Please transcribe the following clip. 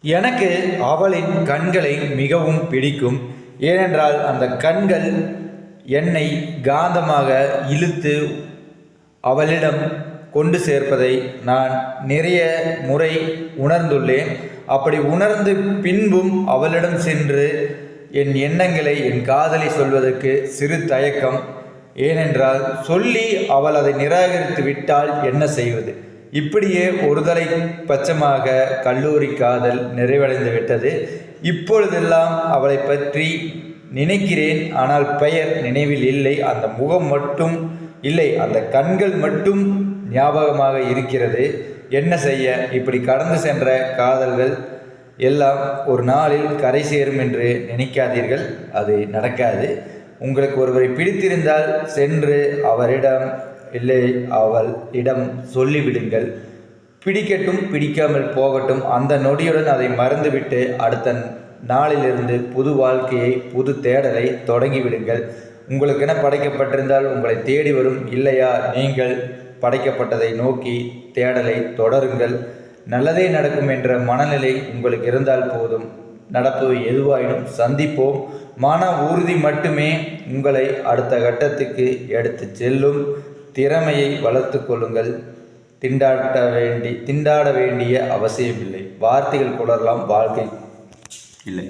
எனக்கு அவளின் கண்களை மிகவும் பிடிக்கும். ஏனென்றால் அந்த கண்கள் என்னை காந்தமாக இழுத்து அவளிடம் கொண்டு சேர்ப்பதை நான் நிறைய முறை உணர்ந்துள்ளேன். அப்படி உணர்ந்து பின்பும் அவளிடம் சென்று என் எண்ணங்களை, என் காதலை சொல்வதற்கு சிறு தயக்கம். ஏனென்றால் சொல்லி அவள் அதை நிராகரித்து விட்டால் என்ன செய்வது? இப்படியே ஒருதலை பட்சமாக கல்லூரி காதல் நிறைவடைந்து விட்டது. இப்பொழுதெல்லாம் அவளை பற்றி நினைக்கிறேன், ஆனால் பெயர் நினைவில் இல்லை. அந்த முகம் மட்டும் இல்லை, அந்த கண்கள் மட்டும் ஞாபகமாக இருக்கிறது. என்ன செய்ய? இப்படி கடந்து சென்ற காதல்கள் எல்லாம் ஒரு நாளில் கரை சேரும் என்று நினைக்காதீர்கள். அது நடக்காது. உங்களுக்கு ஒருவரை பிடித்திருந்தால் சென்று அவரிடம் இல்லை அவள் இடம் சொல்லிவிடுங்கள். பிடிக்கட்டும், பிடிக்காமல் போகட்டும். அந்த நொடியுடன் அதை மறந்துவிட்டு அடுத்த நாளிலிருந்து புது வாழ்க்கையை, புது தேடலை தொடங்கிவிடுங்கள். உங்களுக்கென படைக்கப்பட்டிருந்தால் உங்களை தேடி வரும். இல்லையா, நீங்கள் படைக்கப்பட்டதை நோக்கி தேடலை தொடருங்கள். நல்லதே நடக்கும் என்ற மனநிலை உங்களுக்கு இருந்தால் போதும். நடப்பது எதுவாயினும் சந்திப்போம். மன உறுதி மட்டுமே உங்களை அடுத்த கட்டத்துக்கு எடுத்து செல்லும். திறமையை வளர்த்து கொள்ளுங்கள். திண்டாட வேண்டிய அவசியமில்லை. வார்த்தைகள் குளரலாம், வாழ்க்கை இல்லை.